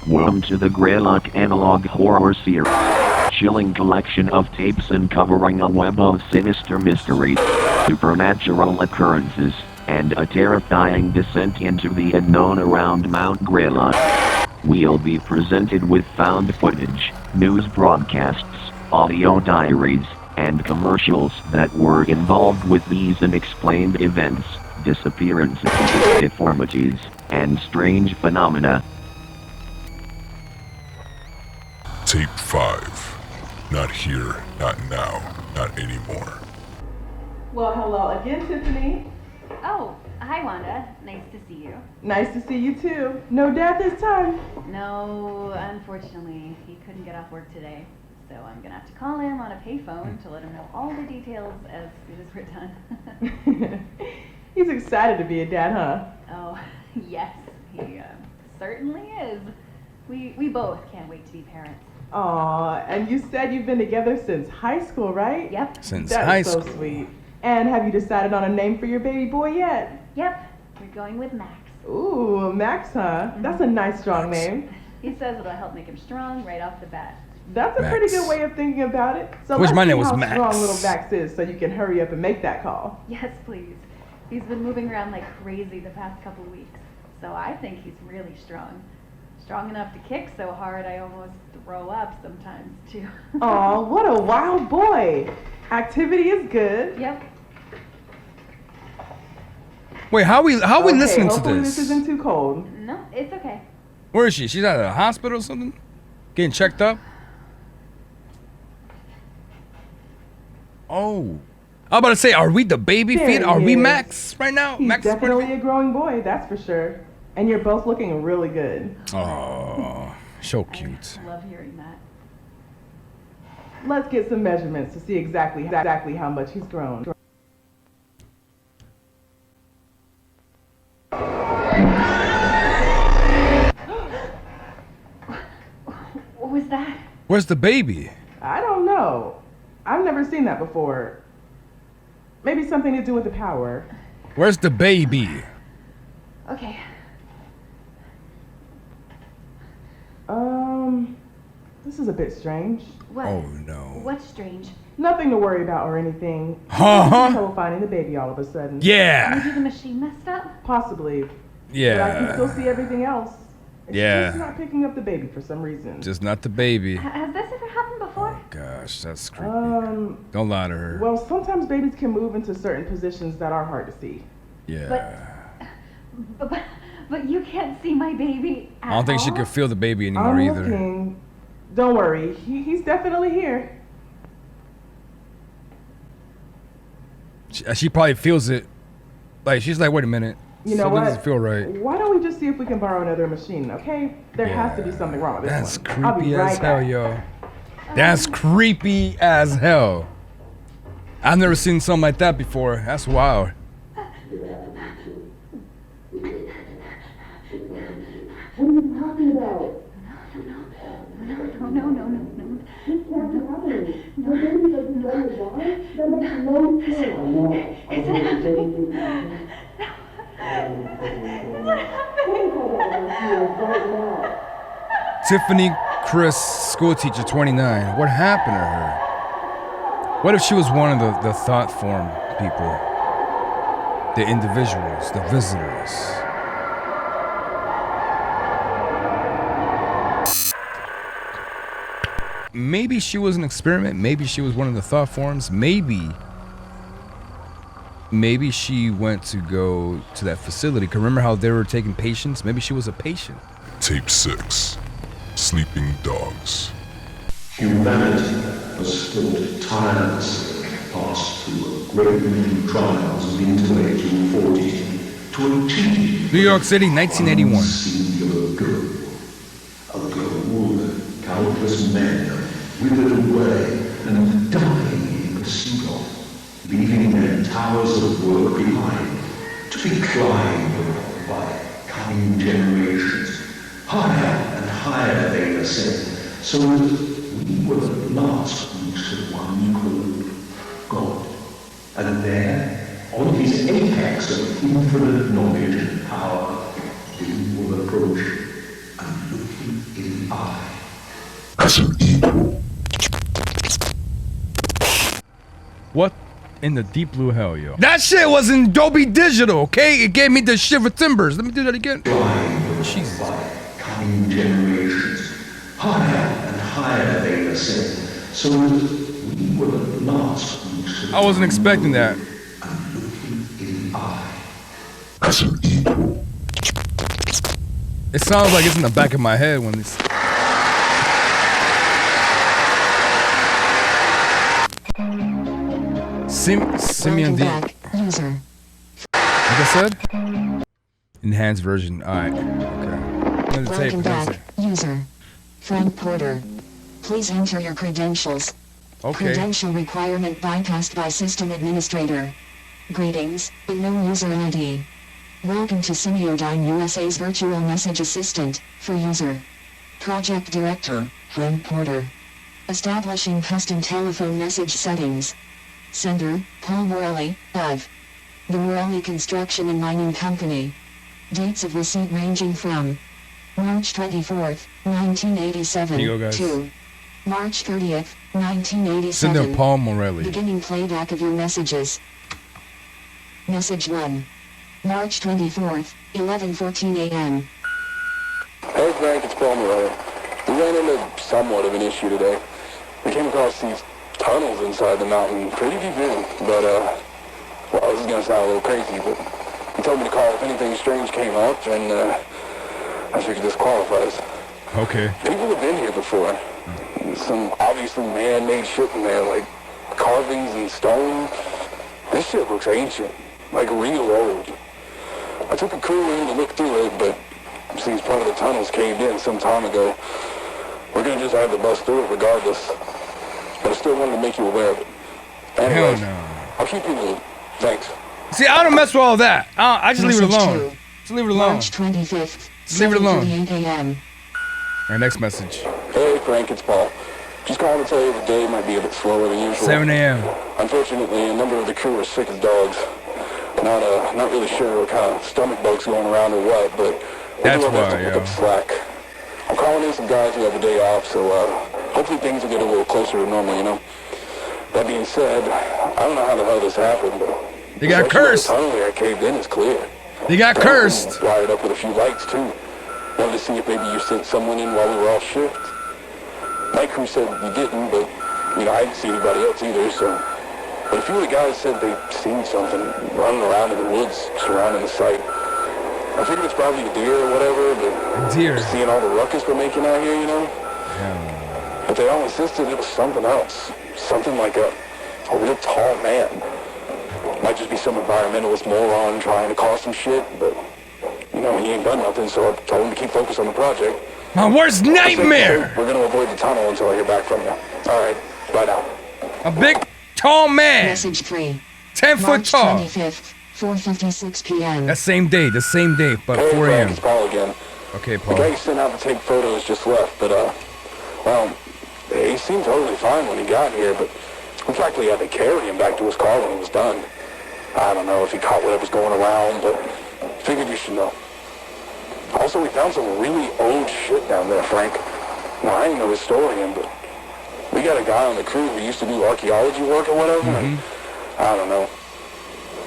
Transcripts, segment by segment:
Welcome to the Greylock analog horror series. Chilling collection of tapes uncovering a web of sinister mysteries, supernatural occurrences, and a terrifying descent into the unknown around Mount Greylock. We'll be presented with found footage, news broadcasts, audio diaries, and commercials that were involved with these unexplained events, disappearances, deformities, and strange phenomena. Tape 5. Not here, not now, not anymore. Well, hello again, Tiffany. Oh, hi Wanda. Nice to see you. Nice to see you too. No dad this time. No, unfortunately, he couldn't get off work today. So I'm gonna have to call him on a payphone to let him know all the details as soon as we're done. He's excited to be a dad, huh? Oh, yes, he certainly is. We both can't wait to be parents. Aw, and you said you've been together since high school, right? Yep. Since high school. That's so sweet. And have you decided on a name for your baby boy yet? Yep, we're going with Max. Ooh, Max, huh? That's a nice, strong name. He says it'll help make him strong right off the bat. That's a Max. pretty good way of thinking about it. So Wish let's my see name was how Max. strong little Max is so you can hurry up and make that call. Yes, please. He's been moving around like crazy the past couple weeks, so I think he's really strong. Strong enough to kick so hard I almost throw up sometimes, too. Aw, what a wild boy. Activity is good. Yep. Wait, how we listening to hopefully this? this isn't too cold. No, it's okay. Where is she? She's at a hospital or something? Getting checked up? Oh. I'm about to say, are we the baby There feed? he Are we is. Max right now? He's Max is definitely a growing boy, that's for sure. And you're both looking really good. Oh, so cute. I love hearing that. Let's get some measurements to see exactly how much he's grown. What was that? Where's the baby? I don't know. I've never seen that before. Maybe something to do with the power. Where's the baby? Okay. This is a bit strange. What? Oh no. What's strange? Nothing to worry about or anything. Huh? Trouble finding the baby all of a sudden. Yeah. Maybe the machine messed up? Possibly. But I can still Yeah. see everything else. It's Yeah. just not picking up the baby for some reason. Just not the baby. Has this ever happened before? Gosh, that's creepy. Um, Don't lie to her. well, sometimes babies can move into certain positions that are hard to see. Yeah. But you can't see my baby at I don't think she all? can feel the baby anymore I'm either. looking. Don't worry, he's definitely here. She probably feels it. Like she's like, wait a minute. You know Something what? doesn't feel right. Why don't we just see if we can borrow another machine, okay? There has to be something wrong with this That's one. I'll be creepy right as hell, back. yo. That's creepy as hell. I've never seen something like that before. That's wild. What are you talking about? No. This can't be happening. Your baby doesn't know your daughter? That makes no sense. Is it happening? Tiffany Chris, school teacher, 29. What happened to her? What if she was one of the thought form people? The individuals, the visitors. Maybe she was an experiment. Maybe she was one of the thought forms. Maybe she went to go to that facility. 'Cause remember how they were taking patients? Maybe she was a patient. Tape 6. Sleeping Dogs. Humanity has fought tirelessly past through a great many trials of intellectual fortitude to achieve New York City, 1981. singular goal. A goal that countless men withered away and dying in pursuit of, leaving their towers of work behind to be climbed upon by coming generations. Higher and higher they ascend, so that we will at last reach the one called God. And there, on his apex of infinite knowledge and power, we will approach and look him in What in the deep blue hell, yo? That shit was in Dolby Digital, okay? It gave me the shiver timbers. Let me do that again. Jesus. Coming generations, higher and higher they ascend, so that we will at last reach I wasn't expecting that. and look in the eye as an equal. It sounds like it's in the back of my head when it's... Simeon D. User. Like I said? Enhanced version. Alright. Okay. Welcome back, user. Frank Porter. Please enter your credentials. Okay. Credential requirement bypassed by system administrator. Greetings, unknown user ID. Welcome to Semiodyne USA's virtual message assistant, for user. Project director, Frank Porter. Establishing custom telephone message settings. Sender, Paul Morelli, of the Morelli Construction and Mining Company. Dates of receipt ranging from March 24th, 1987 Here you go, guys. to March 30th, 1987. Sender Paul Morelli. Beginning playback of your messages. Message 1. March 24th, 11:14 a.m. Hey Frank, it's Paul Morelli. We ran into somewhat of an issue today. We came across these tunnels inside the mountain, pretty deep in, but well, this is gonna sound a little crazy, but he told me to call if anything strange came up, and I figured this qualifies. Okay. People have been here before. Some obviously man-made shit in there, like carvings and stone. This shit looks ancient, like real old. I took a crew in to look through it, but since part of the tunnels caved in some time ago, we're gonna just have to bust through it regardless. But I still wanted to make you aware of it. Anyways, Hell no. I'll keep you in the loop. Thanks. See, I don't mess with all that. I just leave it Message alone. 2. Just leave it alone. March 25th, Just leave it alone. 7:38 a.m. Alright, next message. Hey Frank, it's Paul. Just calling to tell you the day might be a bit slower than usual. 7 a.m. Unfortunately, a number of the crew are sick as dogs. Not really sure what kind of stomach bugs going around or what, but That's we'll do our best why, to pick yeah. up slack. I'm calling in some guys who have a day off, so hopefully things will get a little closer to normal, you know. That being said, I don't know how the hell this happened, but They got cursed. The tunnel that caved in is clear. They got cursed. Wired up with a few lights too. Wanted to see if maybe you sent someone in while we were off shift. Night crew said you didn't, but I didn't see anybody else either, so. But a few of the guys said they'd seen something running around in the woods surrounding the site. I figured it's probably a deer or whatever, but Deer. seeing all the ruckus we're making out here, you know? Yeah. But they all insisted it was something else. Something like a real tall man. Might just be some environmentalist moron trying to cause some shit, but, he ain't done nothing, so I told him to keep focused on the project. My worst nightmare. We're gonna avoid the tunnel until I hear back from you. Alright, bye now. A big, tall man. Message 3. 10 foot March tall. 25th, 4:56 p.m. That same day, but Hey, 4 Frank, a.m. it's Paul again. Okay, The Paul. guy you sent out to take photos just left, but, well, he seemed totally fine when he got here, but we practically had to carry him back to his car when he was done. I don't know if he caught whatever's going around, but figured you should know. Also, we found some really old shit down there, Frank. Now, I ain't no historian, but we got a guy on the crew who used to do archaeology work or whatever, and I don't know.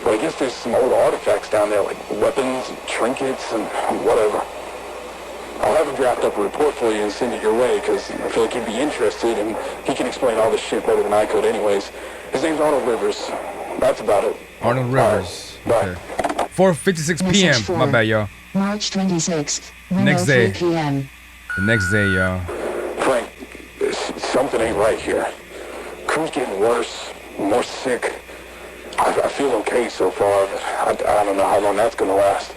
But I guess there's some old artifacts down there, like weapons and trinkets and whatever. I'll have him draft up a report for you and send it your way, because I feel like he'd be interested, and he can explain all this shit better than I could anyways. His name's Arnold Rivers. That's about it. Arnold Rivers. Bye. Okay. 4:56 p.m. Message 4. My bad, y'all. March 26th, Next day. 1:03 p.m. The next day, y'all. Frank, something ain't right here. Crew's getting worse, more sick. I feel okay so far, but I don't know how long that's gonna last.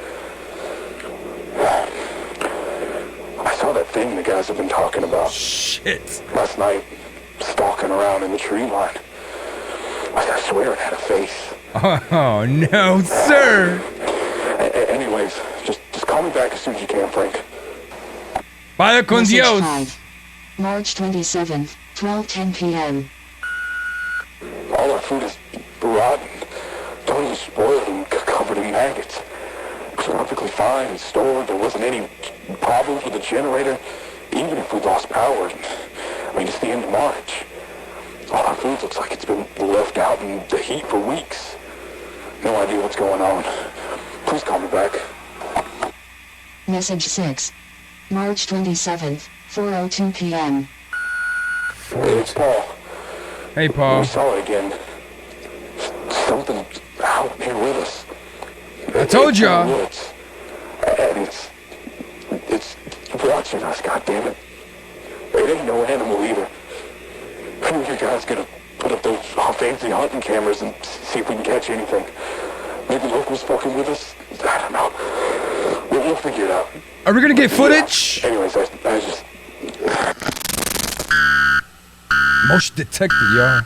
I saw that thing the guys have been talking about Shit. last night, stalking around in the tree line. I swear it had a face. Oh, no, sir. Anyways, just call me back as soon as you can, Frank. Vaya con Message Dios. 5. March 27th, 12:10 p.m. All our food is rotten, totally spoiled and covered in maggots. It was perfectly fine and stored. There wasn't any problems with the generator, even if we lost power. I mean, it's the end of March. All our food looks like it's been left out in the heat for weeks. No idea what's going on. Please call me back. Message 6. March 27th, 4:02 p.m. Hey, it's Paul. Hey, Paul. We saw it again. Something out here with us. I told y'all. And it's watching us, goddammit. It ain't no animal either. Who are you guys gonna put up those fancy hunting cameras and see if we can catch anything? Maybe locals fucking with us? I don't know. We'll figure it out. Are we gonna get footage? Anyways, I just... Motion detected, y'all.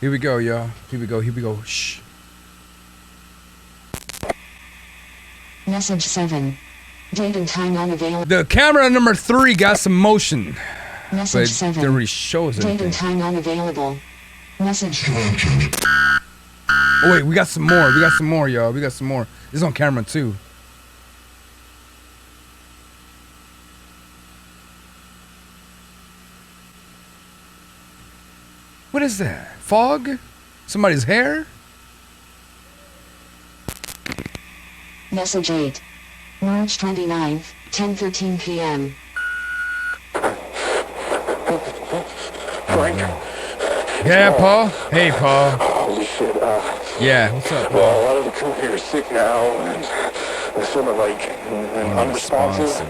Here we go, y'all. Here we go. Shh. Message 7. Date and time unavailable. The camera number 3 got some motion. Message But 7. it didn't really show us Date anything. and time unavailable. Message. Oh, wait, we got some more. Y'all. We got some more. This is on camera, too. What is that? Fog? Somebody's hair? Message 8. March 29th, 10:13 p.m. Frank? Yeah, Paul? Hey, Paul. Holy shit, Yeah, what's up, well, Paul? a lot of the crew here is sick now, and they're sort of like unresponsive.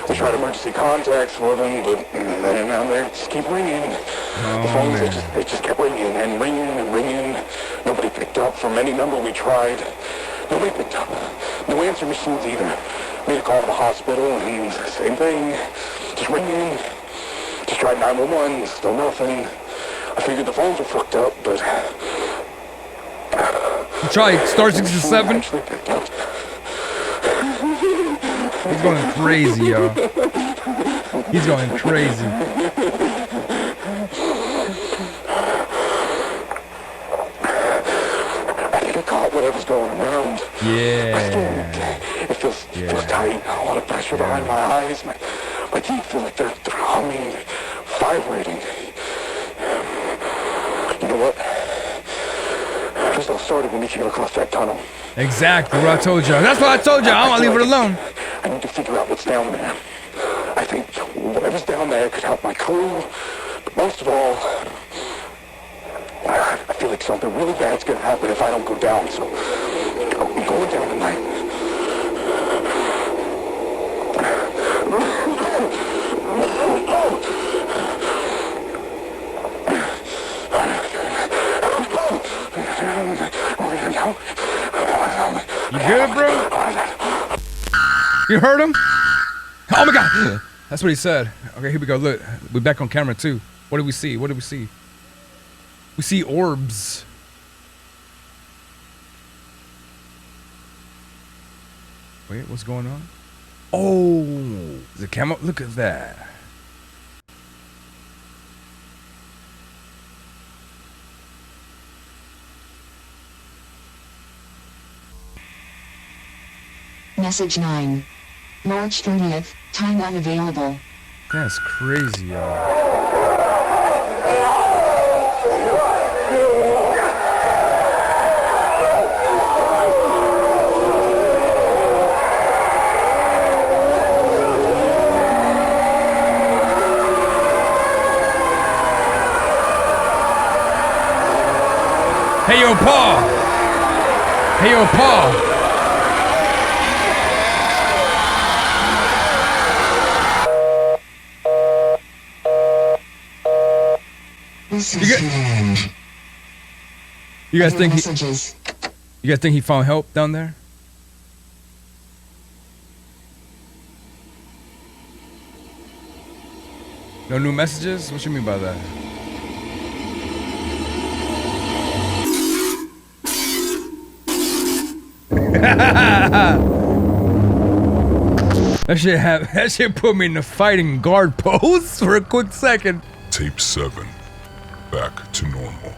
We tried emergency contacts for them, but then now they just keep ringing. The phones, they just kept ringing and ringing and ringing. Nobody picked up from any number we tried. Nobody picked up. No answer machines either. Made a call to the hospital, and same thing. Just ringing. Just tried 911, still nothing. I figured the phones were fucked up, but... You tried star 67? Actually picked up. He's going crazy, y'all. He's going crazy. I think I caught whatever's going around. Yeah. It feels tight. A lot of pressure behind my eyes. My teeth feel like they're humming, vibrating. You know what? This all started when we came across that tunnel. Exactly what I told you. That's what I told you. I don't want to leave it alone. I need to figure out what's down there. I think whatever's down there could help my crew. But most of all, I feel like something really bad's gonna happen if I don't go down. So I'm going down tonight. You good, bro? You heard him? Oh my god! That's what he said. Okay, here we go. Look, we're back on camera too. What do we see? What do we see? We see orbs. Wait, what's going on? Oh, the camera. Look at that. Message 9. March 30th, time unavailable. That's crazy, y'all. Hey, yo, Paul. Hey, yo, Paul. You guys think he found help down there? No new messages? What you mean by that? That shit put me in the fighting guard pose for a quick second. Tape 7. Back to normal.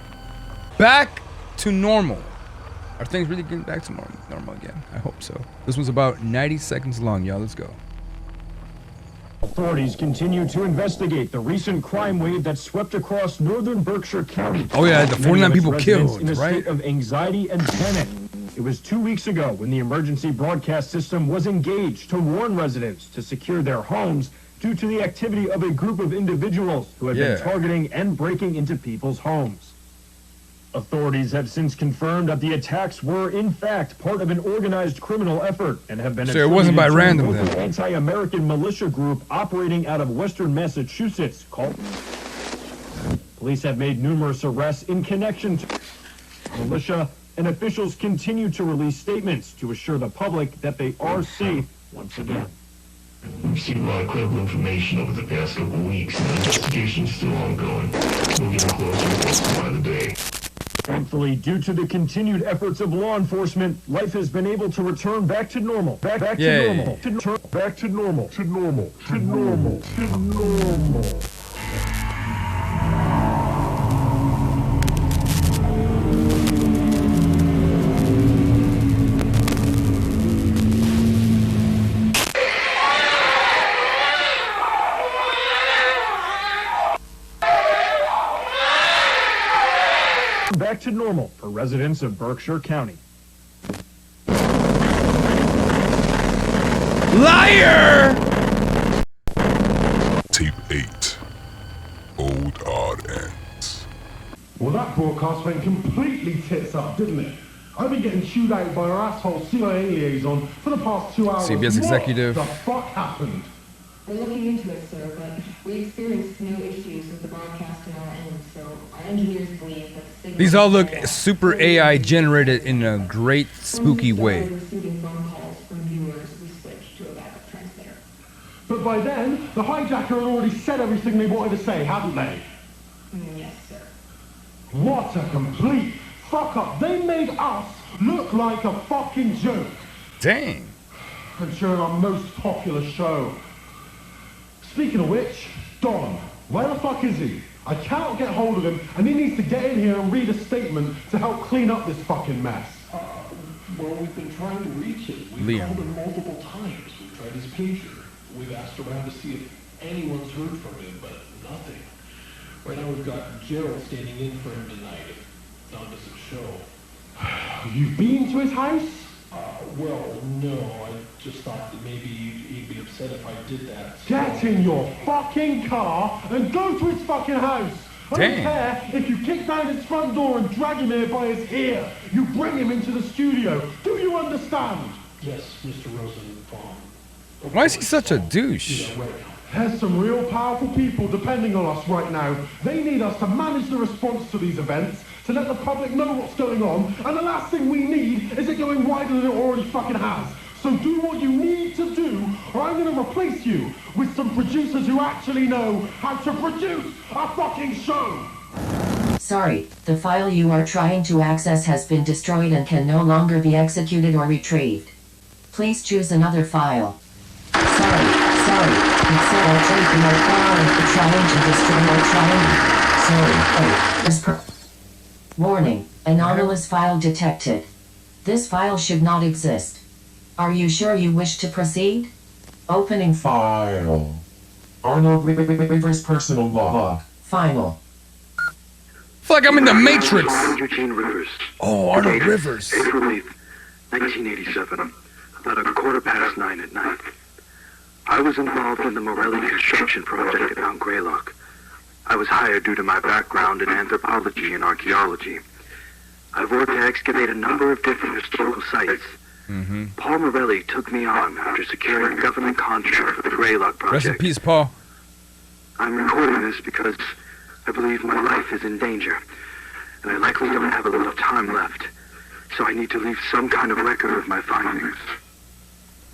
Back to normal. Are things really getting back to normal again? I hope so. This one's about 90 seconds long, y'all. Let's go. Authorities continue to investigate the recent crime wave that swept across northern Berkshire County. Oh yeah, the 49 people killed, in a right? state of anxiety and panic. It was 2 weeks ago when the emergency broadcast system was engaged to warn residents to secure their homes due to the activity of a group of individuals who had been targeting and breaking into people's homes. Authorities have since confirmed that the attacks were, in fact, part of an organized criminal effort and have been So it wasn't by random an then. anti-American militia group operating out of western Massachusetts called... Police have made numerous arrests in connection to militia, and officials continue to release statements to assure the public that they are safe once again. We've seen a lot of credible information over the past couple of weeks, and the investigation's still ongoing. We're getting closer by the day. Thankfully, due to the continued efforts of law enforcement, life has been able to return back to normal. Back to normal. Back to normal. To normal. To normal. To normal. Back to normal for residents of Berkshire County. Liar! Tape 8. Old Odd Ends. Well, that broadcast went completely tits up, didn't it? I've been getting chewed out by our asshole CIA liaison for the past 2 hours. CBS executive. What the fuck happened? We're looking into it, sir, but we experienced no issues with the broadcast on our end, so our engineers believe that the signal... These all look super AI generated in a great spooky way. Receiving phone calls from viewers, we switched to a backup transmitter. But by then, the hijacker had already said everything they wanted to say, hadn't they? Yes, sir. What a complete fuck up. They made us look like a fucking joke. Dang. And during our most popular show. Speaking of which, Don, where the fuck is he? I cannot get hold of him, and he needs to get in here and read a statement to help clean up this fucking mess. Well, we've been trying to reach him. We've called him multiple times. We've tried his pager. We've asked around to see if anyone's heard from him, but nothing. Right now we've got Gerald standing in for him tonight. If Don doesn't show. You've been to his house? Well, no. I just thought that maybe he'd be upset if I did that. So... Get in your fucking car and go to his fucking house. I don't care if you kick down his front door and drag him here by his ear. You bring him into the studio. Do you understand? Yes, Mr. Rosenbaum. Why is he such a douche? There's some real powerful people depending on us right now. They need us to manage the response to these events, to let the public know what's going on, and the last thing we need is it going wider than it already fucking has. So do what you need to do, or I'm going to replace you with some producers who actually know how to produce a fucking show. Sorry, the file you are trying to access has been destroyed and can no longer be executed or retrieved. Please choose another file. Sorry, it said I'll take your file if you're trying to destroy your trying. Warning, anomalous file detected. This file should not exist. Are you sure you wish to proceed? Opening file. Arnold Rivers personal log. Final. Feel like I'm in the Matrix. Eugene Rivers. Oh, Arnold Rivers. April 8th, 1987. About 9:15 at night. I was involved in the Morelli construction project at Mount Greylock. I was hired due to my background in anthropology and archaeology. I've worked to excavate a number of different historical sites. Paul Morelli took me on after securing a government contract for the Greylock project. Rest in peace, Paul. I'm recording this because I believe my life is in danger, and I likely don't have a lot of time left, so I need to leave some kind of record of my findings.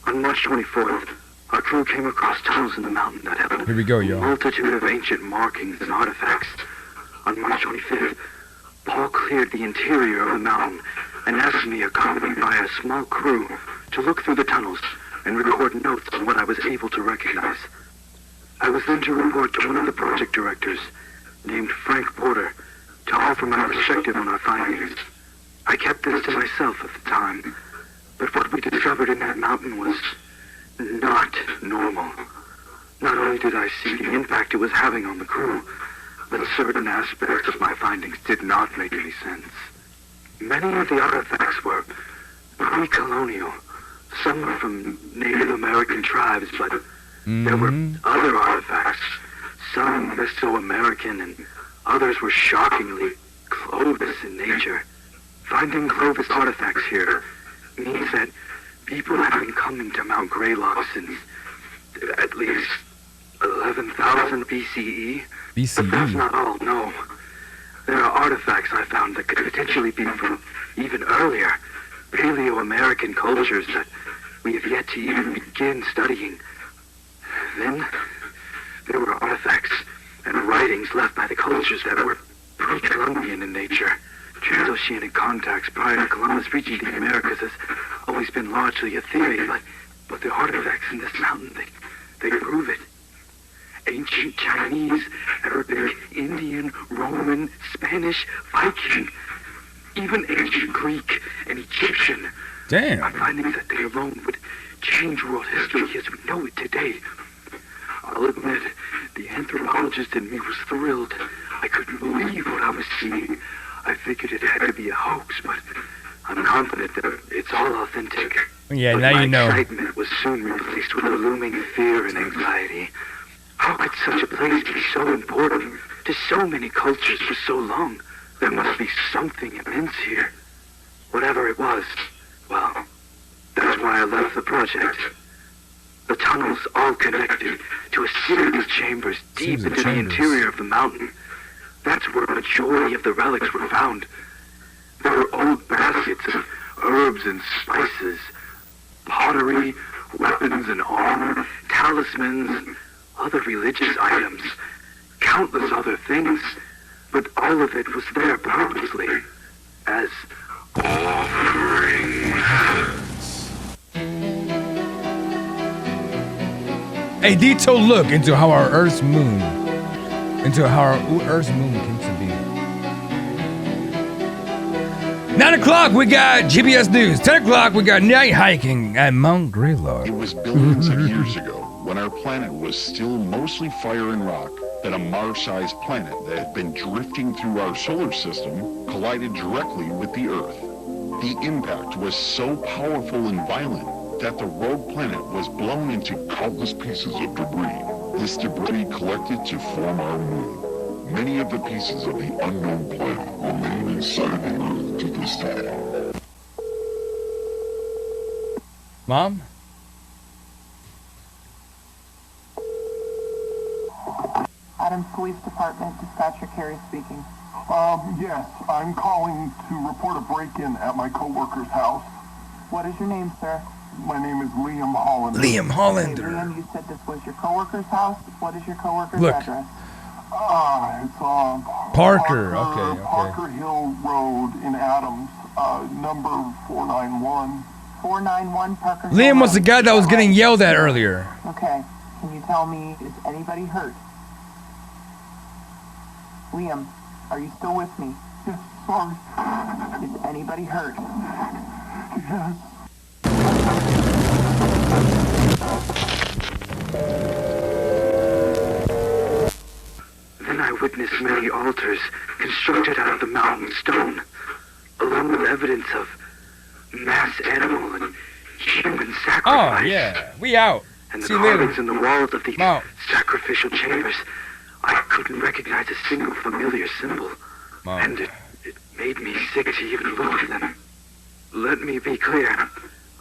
On March 24th, our crew came across tunnels in the mountain that held Here we go, a y'all. multitude of ancient markings and artifacts. On March 25th, Paul cleared the interior of the mountain and asked me, accompanied by a small crew, to look through the tunnels and record notes on what I was able to recognize. I was then to report to one of the project directors, named Frank Porter, to offer my perspective on our findings. I kept this to myself at the time, but what we discovered in that mountain was not normal. Not only did I see the impact it was having on the crew, but certain aspects of my findings did not make any sense. Many of the artifacts were pre-colonial. Some were from Native American tribes, but there were other artifacts. Some Mesoamerican and others were shockingly Clovis in nature. Finding Clovis artifacts here means that people have been coming to Mount Greylock since at least 11,000 BCE. But that's not all, no. There are artifacts I found that could potentially be from even earlier, Paleo-American cultures that we have yet to even begin studying. Then, there were artifacts and writings left by the cultures that were pre-Columbian in nature. Transoceanic contacts prior to Columbus reaching the Americas has always been largely a theory, but the artifacts in this mountain, they prove it. Ancient Chinese, Arabic, Indian, Roman, Spanish, Viking, even ancient Greek and Egyptian. Damn. My findings that day alone would change world history as we know it today. I'll admit, the anthropologist in me was thrilled. I couldn't believe what I was seeing. I figured it had to be a hoax, but I'm confident that it's all authentic. Yeah, but now my you know. excitement was soon replaced with a looming fear and anxiety. How could such a place be so important to so many cultures for so long? There must be something immense here. Whatever it was, well, that's why I left the project. The tunnels all connected to a series of chambers deep into the interior of the mountain. That's where a majority of the relics were found. There were old baskets of herbs and spices, pottery, weapons and armor, talismans, and other religious items, countless other things, but all of it was there purposely, as offerings. A detailed look into how our Earth's moon came to be. 9 o'clock, we got GPS News. 10 o'clock, we got night hiking at Mount Greylock. It was billions of years ago, when our planet was still mostly fire and rock, that a Mars-sized planet that had been drifting through our solar system collided directly with the Earth. The impact was so powerful and violent that the rogue planet was blown into countless pieces of debris. This debris collected to form our moon. Many of the pieces of the unknown planet remain inside the Earth to this day. Mom? Adams Police Department, Dispatcher Carey speaking. Yes, I'm calling to report a break-in at my coworker's house. What is your name, sir? My name is Liam Hollander. Liam Hollander. Okay, Liam, you said this was your coworker's house. What is your coworker's Look. address? It's Parker. Okay. Parker Hill Road in Adams, number 491. 491 Parker Hill Liam was the Road. guy that was getting yelled at earlier. Okay, can you tell me, is anybody hurt? Liam, are you still with me? Yes, sorry. Is anybody hurt? Yes. Then I witnessed many altars constructed out of the mountain stone, along with evidence of mass animal and human sacrifice. Oh, yeah. We out. And the See you later. carvings in the walls of the sacrificial chambers, I couldn't recognize a single familiar symbol. Mom. And it made me sick to even look at them. Let me be clear.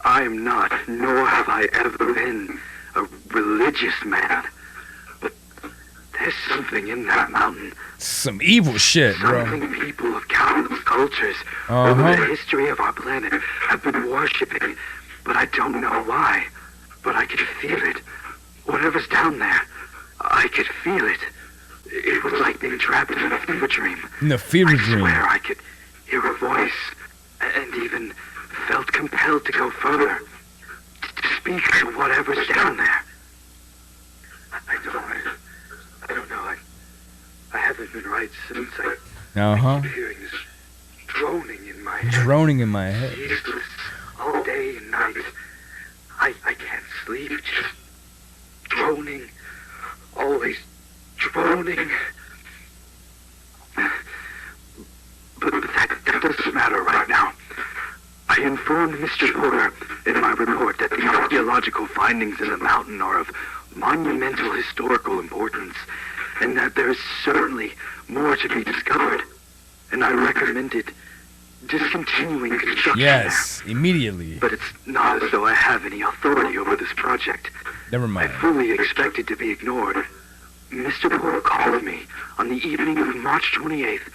I am not, nor have I ever been, a religious man. But there's something in that mountain. Some evil shit, bro. Something people of countless cultures over the history of our planet have been worshipping. But I don't know why. But I can feel it. Whatever's down there, I could feel it. It was like being trapped in a fever dream. In the fever I dream. swear I could hear a voice, and even felt compelled to go further, to speak to whatever's down there. I don't know. I haven't been right since I keep hearing this droning in my head. Droning in my head. Ceaseless, all day and night. I can't sleep, just droning, always droning. But that doesn't matter right now. I informed Mr. Porter in my report that the archaeological findings in the mountain are of monumental historical importance, and that there is certainly more to be discovered. And I recommended discontinuing construction. Yes, immediately. But it's not as though I have any authority over this project. Never mind. I fully expected to be ignored. Mr. Porter called me on the evening of March 28th,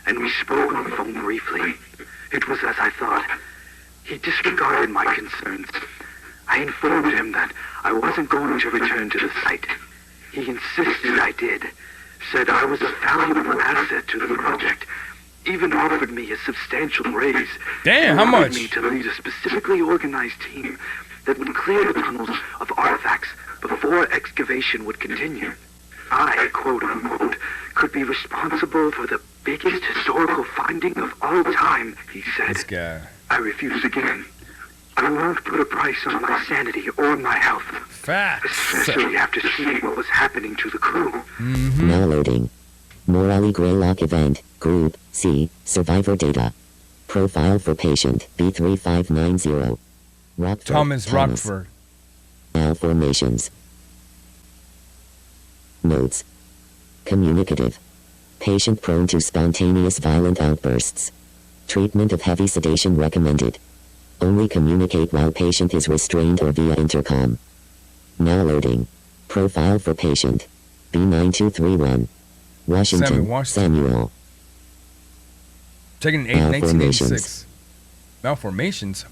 and we spoke on the phone briefly. It was as I thought. He disregarded my concerns. I informed him that I wasn't going to return to the site. He insisted I did, said I was a valuable asset to the project, even offered me a substantial raise. Damn, how much? Me to lead a specifically organized team that would clear the tunnels of artifacts before excavation would continue. I, quote unquote, could be responsible for the biggest historical finding of all time, he said. This guy. I refused again. I won't put a price on my sanity or my health. Facts. Especially after seeing what was happening to the crew. Mm-hmm. Now loading. Morale Greylock event, Group C, Survivor data. Profile for patient B3590. Thomas Rockford. Malformations. Notes. Communicative. Patient prone to spontaneous violent outbursts. Treatment of heavy sedation recommended. Only communicate while patient is restrained or via intercom. Now loading. Profile for patient B9231. Washington, Samuel. Taken in 1986. Malformations.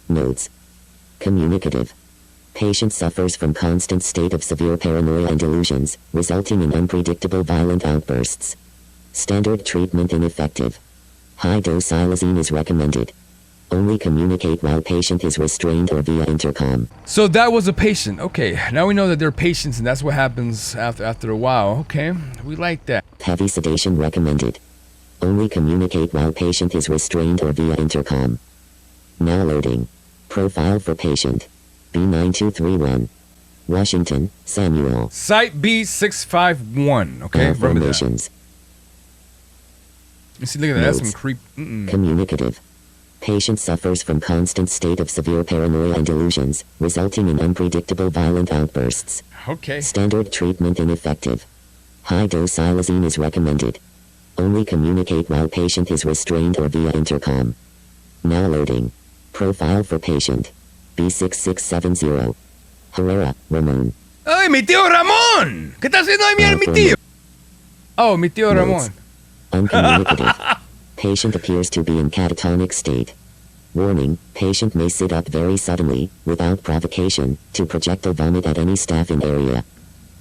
Notes. Communicative. Patient suffers from constant state of severe paranoia and delusions, resulting in unpredictable violent outbursts. Standard treatment ineffective. High-dose xylazine is recommended. Only communicate while patient is restrained or via intercom. So that was a patient. Okay, now we know that they're patients, and that's what happens after a while. Okay, we like that. Heavy sedation recommended. Only communicate while patient is restrained or via intercom. Now loading. Profile for patient. B9231. Washington, Samuel. Site B651. Okay, remember that. You see, look at that. That's some creep. Communicative. Patient suffers from constant state of severe paranoia and delusions, resulting in unpredictable violent outbursts. Okay. Standard treatment ineffective. High-dose xylazine is recommended. Only communicate while patient is restrained or via intercom. Now loading. Profile for patient. B6670. Herrera, Ramon. ¡Ay, mi tío Ramón! ¿Qué está haciendo ahí mi tío? Oh, mi tío Ramón. Uncommunicative. Patient appears to be in catatonic state. Warning, patient may sit up very suddenly, without provocation, to projectile vomit at any staff in area.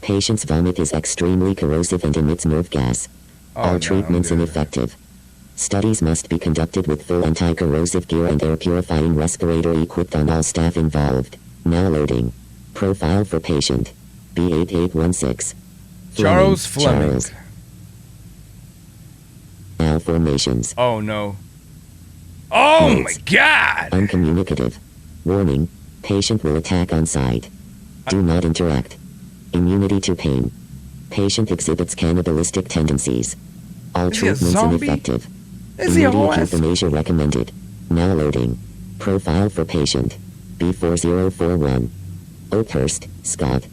Patient's vomit is extremely corrosive and emits nerve gas. All treatments ineffective. Studies must be conducted with full anti-corrosive gear and air purifying respirator equipped on all staff involved. Now loading. Profile for patient. B8816. Charles Fleming. Charles. Malformations. Oh no. Oh my god! Uncommunicative. Warning. Patient will attack on sight. Do not interact. Immunity to pain. Patient exhibits cannibalistic tendencies. All treatments ineffective. Immediate euthanasia recommended. Now loading. Profile for patient. B4041. Oakhurst, Scott.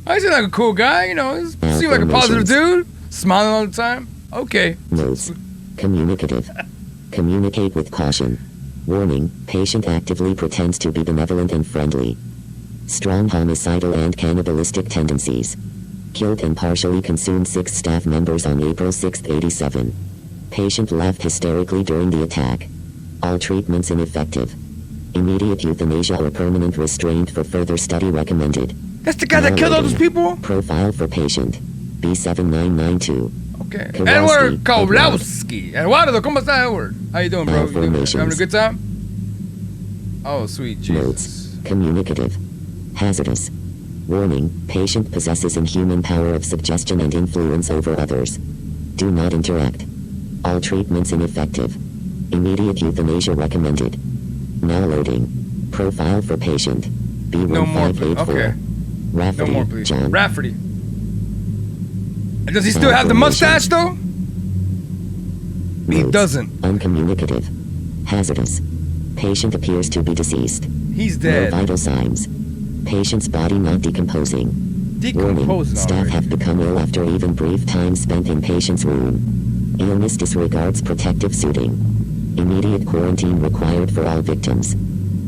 I seem like a cool guy, you know. He seems like a positive dude. Smiling all the time. Okay. Notes. Communicative. Communicate with caution. Warning, patient actively pretends to be benevolent and friendly. Strong homicidal and cannibalistic tendencies. Killed and partially consumed 6 staff members on April 6, 87. Patient laughed hysterically during the attack. All treatments ineffective. Immediate euthanasia or permanent restraint for further study recommended. That's the guy that killed all those people? Profile for patient. B7992. Okay. Edward Kowalski. Eduardo, ¿cómo está, Edward? How you doing, bro? You having a good time? Oh, sweet Jesus. Notes. Communicative. Hazardous. Warning, patient possesses inhuman power of suggestion and influence over others. Do not interact. All treatments ineffective. Immediate euthanasia recommended. Now loading. Profile for patient. B1584. No more, okay. Rafferty, no more, please. John. Rafferty. Does he still have the mustache though? He doesn't. Uncommunicative. Hazardous. Patient appears to be deceased. He's dead. No vital signs. Patient's body not decomposing. Warning. Staff have become ill after even brief time spent in patient's room. Illness disregards protective suiting. Immediate quarantine required for all victims.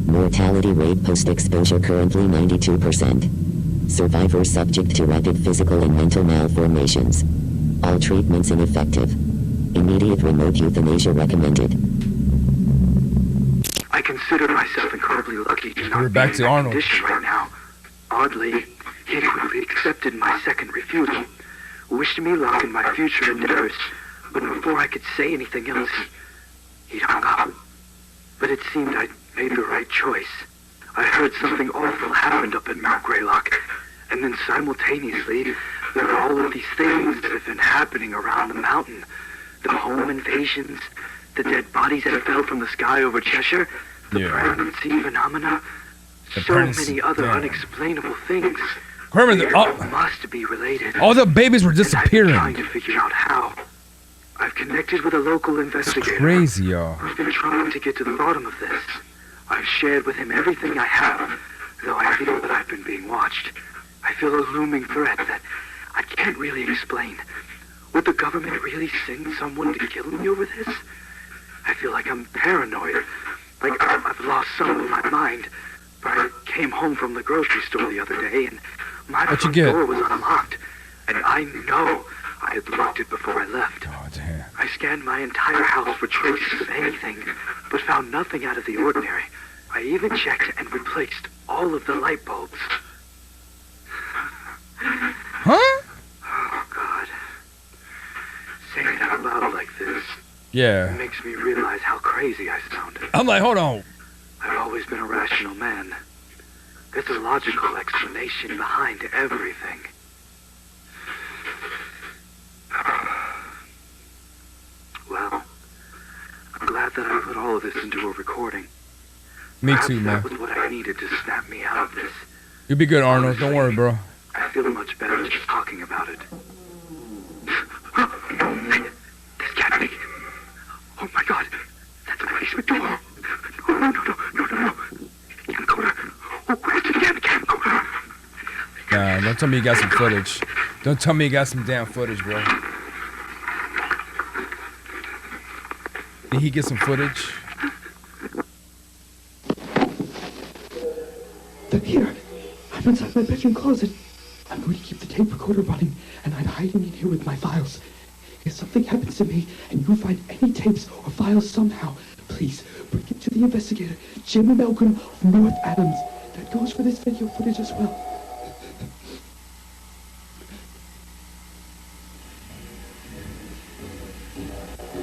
Mortality rate post-exposure currently 92%. Survivor subject to rapid physical and mental malformations. All treatments ineffective. Immediate remote euthanasia recommended. I consider myself incredibly lucky to not We're back be to in that Arnold. condition right now. Oddly, he quickly accepted my second refusal, wished me luck in my future endeavors, but before I could say anything else, he'd hung up. But it seemed I'd made the right choice. I heard something awful happened up in Mount Greylock, and then simultaneously, there are all of these things that have been happening around the mountain. The home invasions, the dead bodies that fell from the sky over Cheshire, the pregnancy phenomena, so many other unexplainable things. Remember, Must be related. all the babies were disappearing. I've been trying to figure out how. I've connected with a local investigator. Crazy, y'all. I've been trying to get to the bottom of this. I've shared with him everything I have, though I feel that I've been being watched. I feel a looming threat that I can't really explain. Would the government really send someone to kill me over this? I feel like I'm paranoid. Like I've lost some of my mind. But I came home from the grocery store the other day and my front door was unlocked. And I know I had locked it before I left. Oh, damn. I scanned my entire house for traces of anything, but found nothing out of the ordinary. I even checked and replaced all of the light bulbs. Huh? Oh, God. Saying it out loud like this Yeah. makes me realize how crazy I sounded. I'm like, hold on. I've always been a rational man. There's a logical explanation behind everything. Well, I'm glad that I put all of this into a recording. Me Perhaps too, man. that was what I needed to snap me out of this. You'll be good, Arnold. Don't worry, bro. I feel much better just talking about it. This can't be. Oh my God, that's my basement door. No. Camcorder. Oh, where's the damn camcorder? Nah, don't tell me you got some footage. Don't tell me you got some damn footage, bro. Did he get some footage? They're here. I'm inside my bedroom closet. I'm going to keep the tape recorder running, and I'm hiding in here with my files. If something happens to me, and you find any tapes or files somehow, please bring it to the investigator, Jim Malcolm of North Adams. That goes for this video footage as well.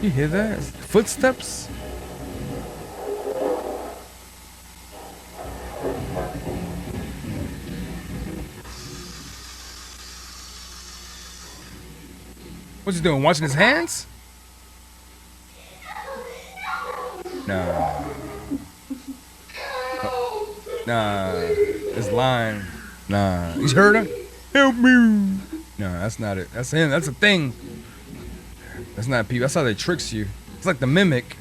You hear that? Footsteps? What's he doing? Watching his hands? Nah. Nah. It's lying. Nah. He's heard her? Help me. Nah, that's not it. That's him. That's a thing. That's not people. That's how they tricks you. It's like the mimic.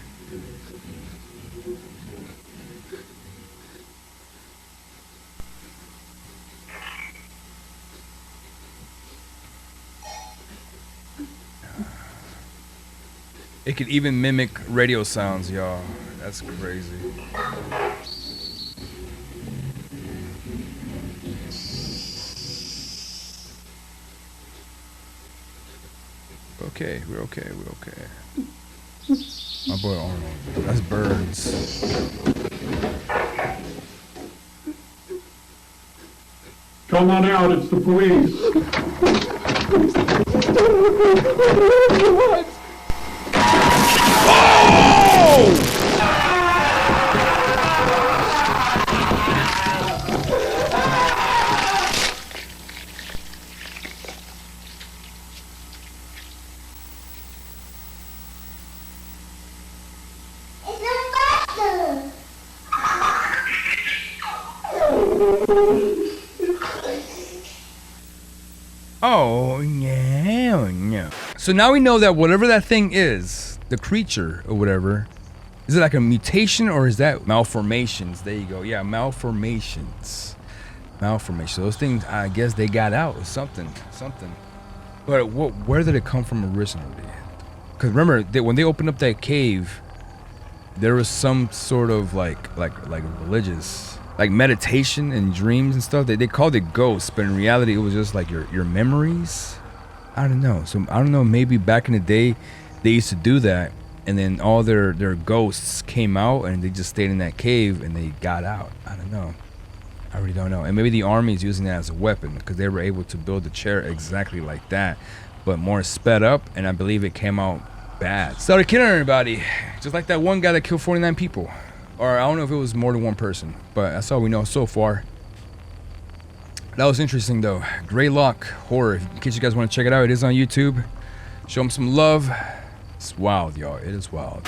It could even mimic radio sounds, y'all. That's crazy. Okay, we're okay. My boy Arnold. That's birds. Come on out, it's the police. no, no, no. So now we know that whatever that thing is, the creature or whatever, is it like a mutation or is that malformations? There you go. Yeah, malformations. Malformations. Those things, I guess they got out or something. But where did it come from originally? Because remember, when they opened up that cave, there was some sort of like religious, like meditation and dreams and stuff. They called it ghosts, but in reality, it was just like your memories. I don't know. So I don't know. Maybe back in the day, they used to do that, and then all their ghosts came out, and they just stayed in that cave, and they got out. I don't know. I really don't know. And maybe the army is using that as a weapon because they were able to build the chair exactly like that, but more sped up, and I believe it came out bad. Started killing everybody, just like that one guy that killed 49 people. Or I don't know if it was more than one person, but that's all we know so far. That was interesting though. Greylock horror. In case you guys want to check it out, it is on YouTube. Show them some love. It's wild, y'all. It is wild.